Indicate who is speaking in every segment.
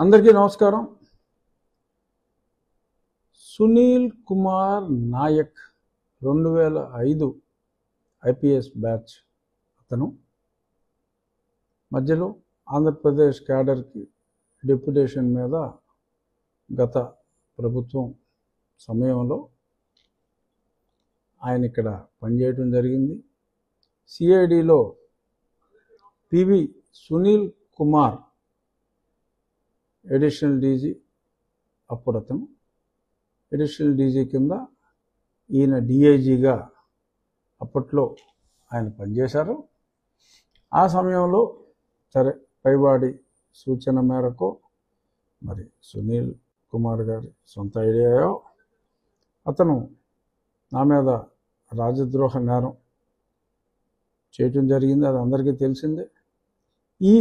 Speaker 1: అందరికీ నమస్కారం. Sunil Kumar Naik 2005 IPS batch అతను మధ్యలో ఆంధ్రప్రదేశ్ క్యాడర్కి డిప్యుటేషన్ మీద గత ప్రభుత్వం సమయంలో ఆయన ఇక్కడ పనిచేయడం జరిగింది. సిఐడిలో P V Sunil Kumar additional DG, అప్పుడు అతను ఎడిషనల్ డీజీ కింద ఈయన డిఐజీగా అప్పట్లో ఆయన పనిచేశారు. ఆ సమయంలో సరే పైవాడి సూచన మేరకు మరి సునీల్ కుమార్ గారి సొంత ఐడియాయో అతను నా మీద రాజద్రోహ నేరం చేయటం జరిగింది. అది అందరికీ తెలిసిందే. ఈ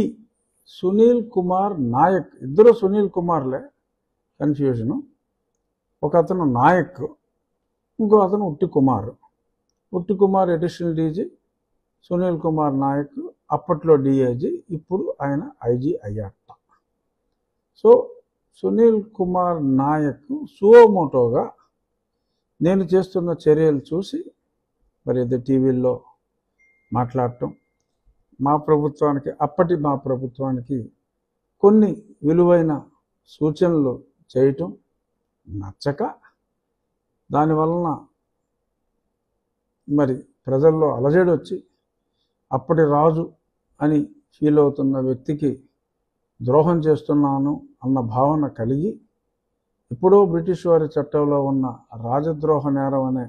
Speaker 1: సునీల్ కుమార్ నాయక్, ఇద్దరు సునీల్ కుమార్లే, కన్ఫ్యూజను. ఒక అతను నాయక్, ఇంకో అతను ఉట్టి కుమార్. ఉట్టి కుమార్ ఎడిషనల్ డీజీ, సునీల్ కుమార్ నాయక్ అప్పట్లో డిఐజీ, ఇప్పుడు ఆయన ఐజీ అయ్యాట. సో సునీల్ కుమార్ నాయక్ సువోమోటోగా నేను చేస్తున్న చర్యలు చూసి మరి ఏదో టీవీల్లో మాట్లాడటం, మా ప్రభుత్వానికి కొన్ని విలువైన సూచనలు చేయటం నచ్చక, దానివలన మరి ప్రజల్లో అలజడి వచ్చి అప్పటి రాజు అని ఫీల్ అవుతున్న వ్యక్తికి ద్రోహం చేస్తున్నాను అన్న భావన కలిగి ఎప్పుడో బ్రిటిష్ వారి చట్టంలో ఉన్న రాజద్రోహ నేరం అనే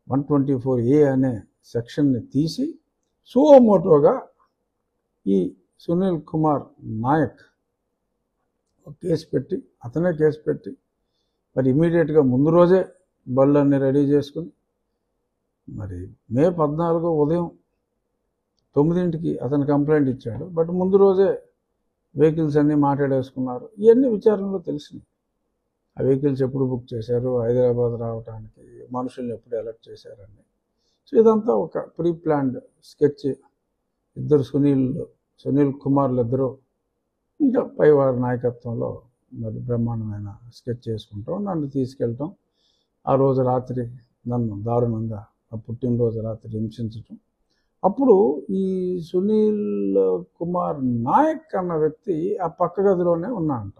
Speaker 1: 124A అనే సెక్షన్ని తీసి సువోమోటోగా ఈ సునీల్ కుమార్ నాయక్ కేసు పెట్టి, అతనే కేసు పెట్టి మరి ఇమీడియట్గా ముందు రోజే బళ్ళన్నీ రెడీ చేసుకుని మరి మే 14 ఉదయం 9ంటికి అతను కంప్లైంట్ ఇచ్చాడు. బట్ ముందు రోజే వెహికల్స్ అన్నీ మాట్లాడేసుకున్నారు. ఇవన్నీ విచారణలో తెలిసినాయి. ఆ వెహికల్స్ ఎప్పుడు బుక్ చేశారు, హైదరాబాద్ రావడానికి మనుషుల్ని ఎప్పుడు అలర్ట్ చేశారని. సో ఇదంతా ఒక ప్రీ ప్లాన్డ్ స్కెచ్. ఇద్దరు సునీల్ కుమార్లు ఇద్దరు ఇంకా పైవారి నాయకత్వంలో మరి బ్రహ్మాండమైన స్కెచ్ చేసుకుంటాం, నన్ను తీసుకెళ్ళటం, ఆ రోజు రాత్రి నన్ను దారుణంగా ఆ పుట్టినరోజు రాత్రి హింసించటం. అప్పుడు ఈ సునీల్ కుమార్ నాయక్ అన్న వ్యక్తి ఆ పక్క గదిలోనే ఉన్నాడంట.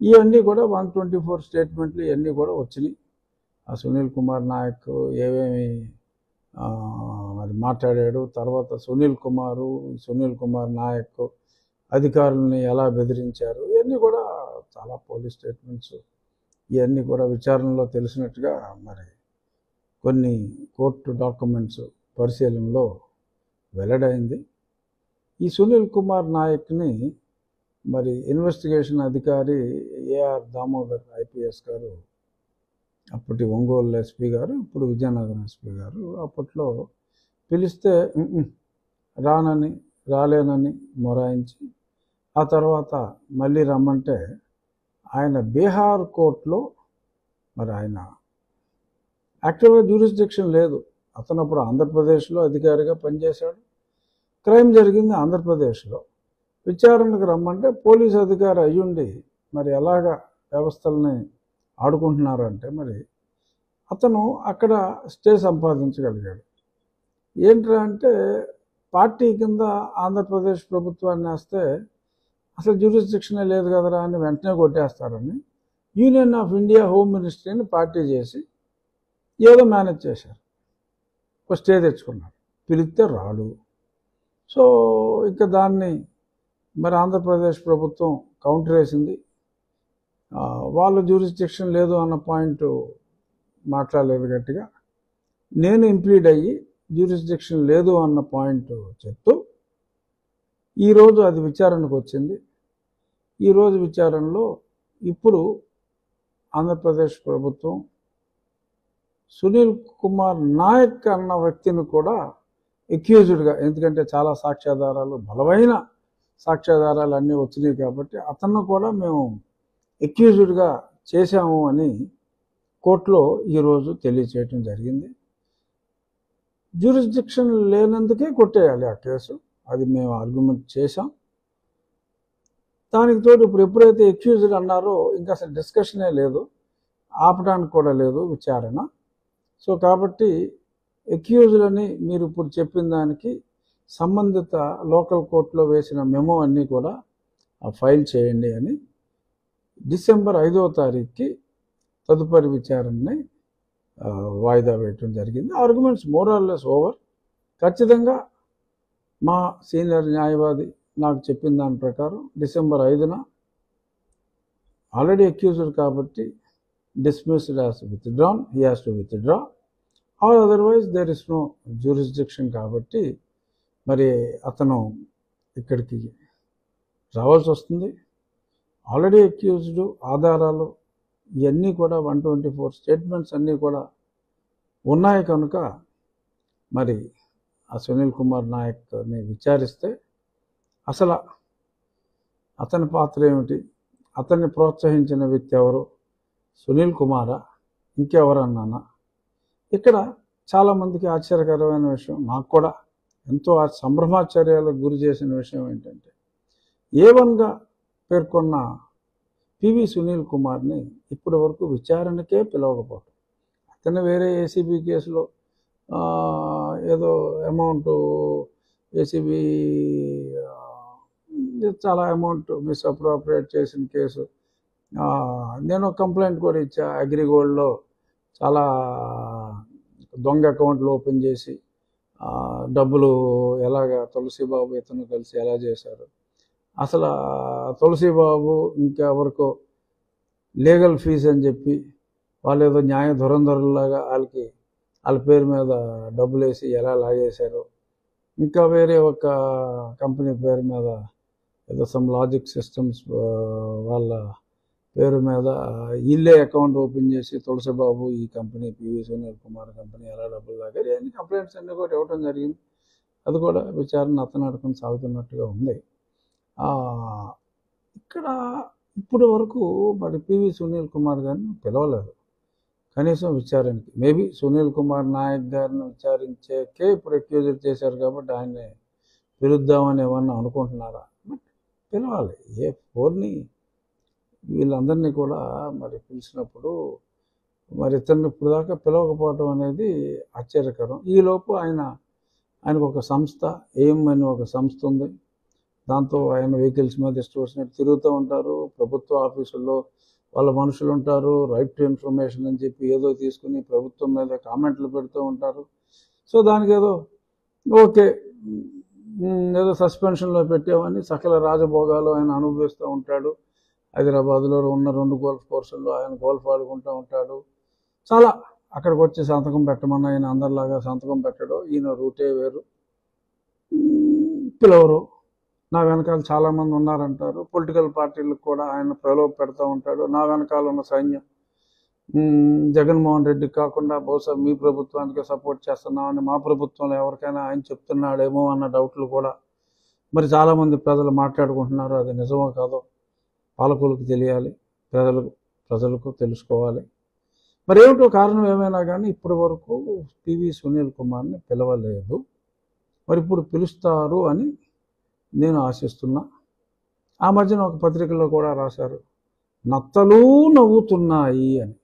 Speaker 1: ఇవన్నీ కూడా 124 స్టేట్మెంట్లు ఇవన్నీ కూడా వచ్చినాయి. ఆ సునీల్ కుమార్ నాయక్ ఏమేమి మరి మాట్లాడాడు, తర్వాత సునీల్ కుమార్ నాయక్ అధికారులని ఎలా బెదిరించారు, ఇవన్నీ కూడా చాలా పోలీస్ స్టేట్మెంట్స్. ఇవన్నీ కూడా విచారణలో తెలిసినట్టుగా మరి కొన్ని కోర్టు డాక్యుమెంట్స్ పరిశీలనలో వెల్లడైంది. ఈ సునీల్ కుమార్ నాయక్ని మరి ఇన్వెస్టిగేషన్ అధికారి ఏఆర్ దామోదర్ ఐపీఎస్ గారు, అప్పటి ఒంగోలు ఎస్పీ గారు, ఇప్పుడు విజయనగరం ఎస్పీ గారు, అప్పట్లో పిలిస్తే రాలేనని మొరాయించి, ఆ తర్వాత మళ్ళీ రమ్మంటే ఆయన బీహార్ కోర్టులో మరి ఆయన యాక్చువల్గా జ్యూరిస్డిక్షన్ లేదు. అతను అప్పుడు ఆంధ్రప్రదేశ్లో అధికారిగా పనిచేశాడు. క్రైమ్ జరిగింది ఆంధ్రప్రదేశ్లో. విచారణకు రమ్మంటే పోలీసు అధికారి అయ్యుండి మరి ఎలాగ వ్యవస్థల్ని ఆడుకుంటున్నారంటే మరి అతను అక్కడ స్టే సంపాదించగలిగాడు. ఏంట్రా అంటే పార్టీ కింద ఆంధ్రప్రదేశ్ ప్రభుత్వాన్ని వేస్తే అసలు జ్యూరిస్డిక్షనే లేదు కదరా అని వెంటనే కొట్టేస్తారని యూనియన్ ఆఫ్ ఇండియా హోమ్ మినిస్ట్రీని పార్టీ చేసి ఏదో మేనేజ్ చేశారు. ఒక స్టే తెచ్చుకున్నాడు, పిలిస్తే రాడు. సో ఇక దాన్ని మరి ఆంధ్రప్రదేశ్ ప్రభుత్వం కౌంటర్ వేసింది. వాళ్ళ జ్యూరిస్డిక్షన్ లేదు అన్న పాయింట్ మాట్లాడలేదు గట్టిగా. నేను ఇంప్లీడ్ అయ్యి జ్యూరిస్డిక్షన్ లేదు అన్న పాయింట్ చెప్తూ ఈరోజు అది విచారణకు వచ్చింది. ఈరోజు విచారణలో ఇప్పుడు ఆంధ్రప్రదేశ్ ప్రభుత్వం సునీల్ కుమార్ నాయక్ అన్న వ్యక్తిని కూడా ఎక్యూజ్డ్గా, ఎందుకంటే చాలా సాక్ష్యాధారాలు, బలమైన సాక్ష్యాధారాలు అన్నీ వచ్చినాయి కాబట్టి అతన్ని కూడా మేము ఎక్యూజ్డ్గా చేశాము అని కోర్టులో ఈరోజు తెలియచేయటం జరిగింది. జ్యూరిస్డిక్షన్ లేనందుకే కొట్టేయాలి ఆ కేసు, అది మేము ఆర్గ్యుమెంట్ చేశాం. దానికి తోడు ఇప్పుడు ఎప్పుడైతే ఎక్యూజ్డ్ అన్నారో ఇంకా అసలు డిస్కషనే లేదు, ఆపడానికి కూడా లేదు విచారణ. సో కాబట్టి ఎక్యూజ్డ్ అని మీరు ఇప్పుడు చెప్పిన దానికి సంబంధిత లోకల్ కోర్టులో వేసిన మెమో అన్నీ కూడా ఫైల్ చేయండి అని డిసెంబర్ 5వ తారీఖుకి తదుపరి విచారణని వాయిదా వేయటం జరిగింది. ఆర్గ్యుమెంట్స్ మోరాల్లెస్ ఓవర్. ఖచ్చితంగా మా సీనియర్ న్యాయవాది నాకు చెప్పిన దాని ప్రకారం డిసెంబర్ 5న ఆల్రెడీ అక్యూజ్డ్ కాబట్టి dismissed as withdrawn, he has to withdraw, or otherwise there is no jurisdiction కాబట్టి మరి అతను ఇక్కడికి రావాల్సి వస్తుంది. ఆల్రెడీ అక్యూజ్డ్, ఆధారాలు ఇవన్నీ కూడా 124 స్టేట్మెంట్స్ అన్నీ కూడా ఉన్నాయి కనుక మరి ఆ సునీల్ కుమార్ నాయక్ని విచారిస్తే అసలు అతని పాత్ర ఏమిటి, అతన్ని ప్రోత్సహించిన వ్యక్తి ఎవరు, సునీల్ కుమారా ఇంకెవరన్నానా? ఇక్కడ చాలామందికి ఆశ్చర్యకరమైన విషయం, నాకు కూడా ఎంతో సంభ్రమాశ్చర్యాలకు గురి చేసిన విషయం ఏంటంటే A1గా పేర్కొన్న పివి సునీల్ కుమార్ని ఇప్పటి వరకు విచారణకే పిలవకపోవడం. అతను వేరే ఏసీబీ కేసులో ఏదో అమౌంట్ ఏసీబీ చాలా అమౌంట్ మిస్అప్రోప్రియేట్ చేసిన కేసు, నేను కంప్లైంట్ కూడా ఇచ్చా. అగ్రిగోల్డ్లో చాలా దొంగ అకౌంట్లు ఓపెన్ చేసి డబ్బులు ఎలాగా తులసిబాబు ఇతను కలిసి ఎలా చేశారు, అసలు తులసిబాబు ఇంకెవరికో లీగల్ ఫీజు అని చెప్పి వాళ్ళు ఏదో న్యాయ ధురంధరులాగా వాళ్ళ పేరు మీద డబ్బులు వేసి ఎలా లాగేశారు, ఇంకా వేరే ఒక కంపెనీ పేరు మీద ఏదో సమ్ లాజిక్ సిస్టమ్స్ వాళ్ళ పేరు మీద వీళ్ళే అకౌంట్ ఓపెన్ చేసి తులసిబాబు ఈ company PV Sunil Kumar company ఎలా డబ్బులు లాగారు అన్ని కంప్లైంట్స్ అన్నీ కూడా ఇవ్వడం జరిగింది. అది కూడా విచారణ అతను సాగుతున్నట్టుగా ఉంది. ఇక్కడ ఇప్పటి వరకు మరి పివి సునీల్ కుమార్ గారిని పిలవలేదు కనీసం విచారణకి. మేబీ సునీల్ కుమార్ నాయక్ గారిని విచారించేకే ఇప్పుడు అక్యూజ్డ్ చేశారు కాబట్టి ఆయన్ని పిలుద్దామని ఏమన్నా అనుకుంటున్నారా? బట్ పిలవాలి. ఏ4ని వీళ్ళందరినీ కూడా మరి పిలిచినప్పుడు మరి ఇతన్ని ఇప్పుడు దాకా పిలవకపోవడం అనేది ఆశ్చర్యకరం. ఈలోపు ఆయనకు ఒక సంస్థ ఎయిమ్ అని ఒక సంస్థ ఉంది. దాంతో ఆయన వెహికల్స్ మీద ఇష్టం వచ్చినట్టు తిరుగుతూ ఉంటారు. ప్రభుత్వ ఆఫీసుల్లో వాళ్ళ మనుషులు ఉంటారు. రైట్ టు ఇన్ఫర్మేషన్ అని చెప్పి ఏదో తీసుకుని ప్రభుత్వం మీద కామెంట్లు పెడుతూ ఉంటారు. సో దానికి ఏదో ఓకే ఏదో సస్పెన్షన్లో పెట్టామని సకల రాజభోగాలు ఆయన అనుభవిస్తూ ఉంటాడు. హైదరాబాద్లో ఉన్న 2 గోల్ఫ్ కోర్సుల్లో ఆయన గోల్ఫ్ ఆడుకుంటూ ఉంటాడు. చాలా అక్కడికి వచ్చి సంతకం పెట్టమని ఆయన అందరిలాగా సంతకం పెట్టడం, ఈయన రూటే వేరు. పిలవరు. నా వెనకాల చాలామంది ఉన్నారంటారు. పొలిటికల్ పార్టీలకు కూడా ఆయన ప్రలోభ పెడతా ఉంటాడు. నా వెనకాల ఉన్న సైన్యం జగన్మోహన్ రెడ్డికి కాకుండా బహుశా మీ ప్రభుత్వానికి సపోర్ట్ చేస్తున్నామని మా ప్రభుత్వంలో ఎవరికైనా ఆయన చెప్తున్నాడేమో అన్న డౌట్లు కూడా మరి చాలామంది ప్రజలు మాట్లాడుకుంటున్నారు. అది నిజమో కాదో పాలకులకు తెలియాలి, ప్రజలకు తెలుసుకోవాలి. మరి ఏమిటో కారణం ఏమైనా కానీ ఇప్పటి వరకు పివి సునీల్ కుమార్ని పిలవలేదు. మరి ఇప్పుడు పిలుస్తారు అని నేను ఆశిస్తున్నా. ఆ మధ్యన ఒక పత్రికల్లో కూడా రాశారు, నత్తలు నవ్వుతున్నాయి అని.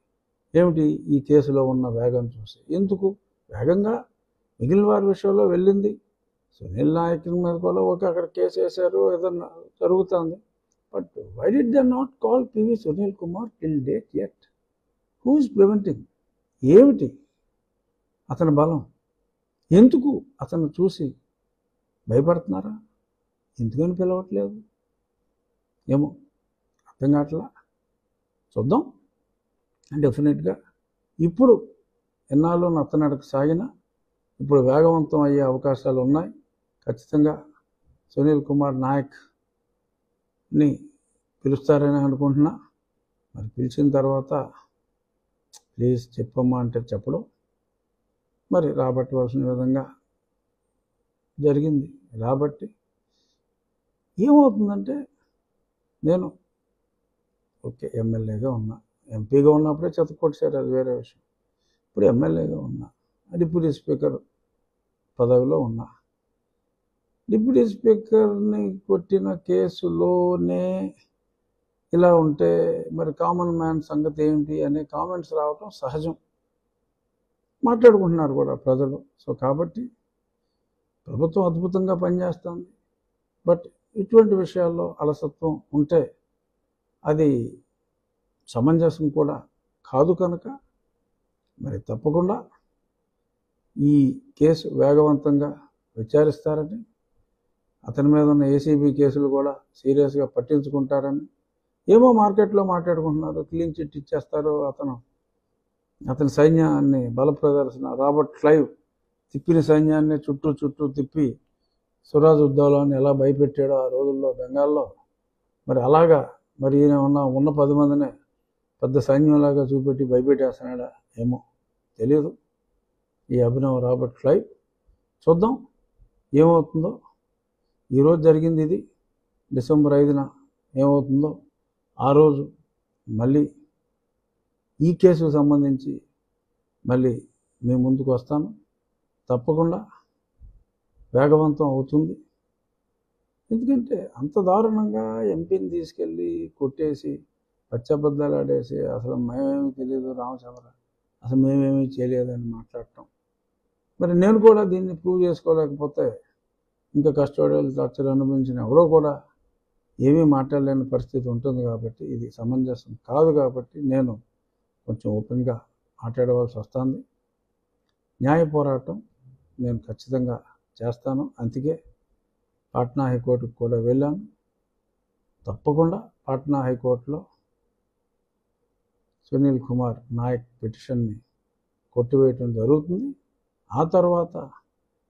Speaker 1: ఏమిటి ఈ కేసులో ఉన్న వేగం చూసి? ఎందుకు వేగంగా మిగిలిన వారి విషయంలో వెళ్ళింది? సునీల్ నాయక్ మీద కూడా అక్కడ కేసు వేశారు, ఏదన్నా జరుగుతుంది. But why did they not call PV Sunil Kumar till date yet? Who is preventing? ఏమిటి అతని బలం? ఎందుకు అతను చూసి భయపడుతున్నారా? ఎందుకని పిలవట్లేదు ఏమో అర్థం కావట్లా. చూద్దాం. డెఫినెట్గా ఇప్పుడు ఎన్నాళ్ళు నత్తనడక సాగినా ఇప్పుడు వేగవంతం అయ్యే అవకాశాలు ఉన్నాయి. ఖచ్చితంగా సునీల్ కుమార్ నాయక్ని పిలుస్తారని అనుకుంటున్నా. మరి పిలిచిన తర్వాత ప్లీజ్ చెప్పమ్మా అంటే చెప్పడం, మరి రాబట్టవలసిన విధంగా జరిగింది. రాబట్టి ఏమవుతుందంటే నేను ఓకే ఎమ్మెల్యేగా ఉన్నా, ఎంపీగా ఉన్నప్పుడే చెత్తకొట్టేశారు, అది వేరే విషయం. ఇప్పుడు ఎమ్మెల్యేగా ఉన్నా, డిప్యూటీ స్పీకర్ పదవిలో ఉన్నా. డిప్యూటీ స్పీకర్ని కొట్టిన కేసులోనే ఇలా ఉంటే మరి కామన్ మ్యాన్ సంగతి ఏంటి అనే కామెంట్స్ రావటం సహజం. మాట్లాడుకుంటున్నారు కూడా ప్రజలు. సో కాబట్టి ప్రభుత్వం అద్భుతంగా పనిచేస్తుంది. బట్ ఇటువంటి విషయాల్లో అలసత్వం ఉంటే అది సమంజసం కూడా కాదు. కనుక మరి తప్పకుండా ఈ కేసు వేగవంతంగా విచారిస్తారని, అతని మీద ఉన్న ఏసీబీ కేసులు కూడా సీరియస్గా పట్టించుకుంటారని, ఏమో మార్కెట్లో మాట్లాడుకుంటున్నారు, క్లీన్ చిట్ ఇచ్చేస్తారు, అతని సైన్యాన్ని బల ప్రదర్శన, రాబర్ట్ క్లైవ్ తిప్పిన సైన్యాన్ని చుట్టూ తిప్పి సురాజ్ ఉద్దౌలాని ఎలా భయపెట్టాడో ఆ రోజుల్లో బెంగాల్లో, మరి అలాగా మరి ఈయన ఉన్న 10 మందినే పెద్ద సైన్యంలాగా చూపెట్టి భయపెట్టేస్తున్నాడా ఏమో తెలియదు ఈ అభినవ్ రాబర్ట్ క్లైవ్. చూద్దాం ఏమవుతుందో. ఈరోజు జరిగింది ఇది, డిసెంబర్ 5న ఏమవుతుందో ఆ రోజు మళ్ళీ ఈ కేసుకు సంబంధించి మళ్ళీ మీ ముందుకు వస్తాను. తప్పకుండా వేగవంతం అవుతుంది. ఎందుకంటే అంత దారుణంగా ఎంపీని తీసుకెళ్ళి కొట్టేసి పచ్చబద్దాలు ఆడేసి అసలు మేమేమీ తెలియదు రామచంద్ర, అసలు మేమేమీ చేయలేదని మాట్లాడటం. మరి నేను కూడా దీన్ని ప్రూవ్ చేసుకోలేకపోతే ఇంకా కస్టోడియల్ టార్చర్ అనుభవించిన ఎవరో కూడా ఏమీ మాట్లాడలేని పరిస్థితి ఉంటుంది. కాబట్టి ఇది సమంజసం కాదు. కాబట్టి నేను కొంచెం ఓపెన్గా మాట్లాడవలసి వస్తుంది. న్యాయ పోరాటం నేను ఖచ్చితంగా చేస్తాను. అందుకే పాట్నా హైకోర్టుకు కూడా వెళ్ళాను. తప్పకుండా పాట్నా హైకోర్టులో సునీల్ కుమార్ నాయక్ పిటిషన్ని కొట్టివేయటం జరుగుతుంది. ఆ తర్వాత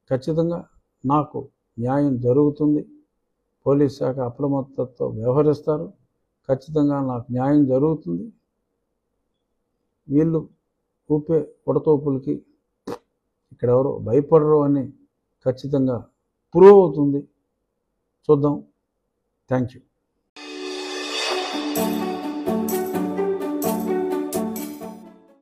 Speaker 1: ఖచ్చితంగా నాకు న్యాయం జరుగుతుంది. పోలీస్ శాఖ అప్రమత్తతో వ్యవహరిస్తారు. ఖచ్చితంగా నాకు న్యాయం జరుగుతుంది. వీళ్ళు ఊపే ఉడతోపులకి ఇక్కడెవరో భయపడరు అని ఖచ్చితంగా ప్రూవ్ అవుతుంది. చూద్దాం. Thank you.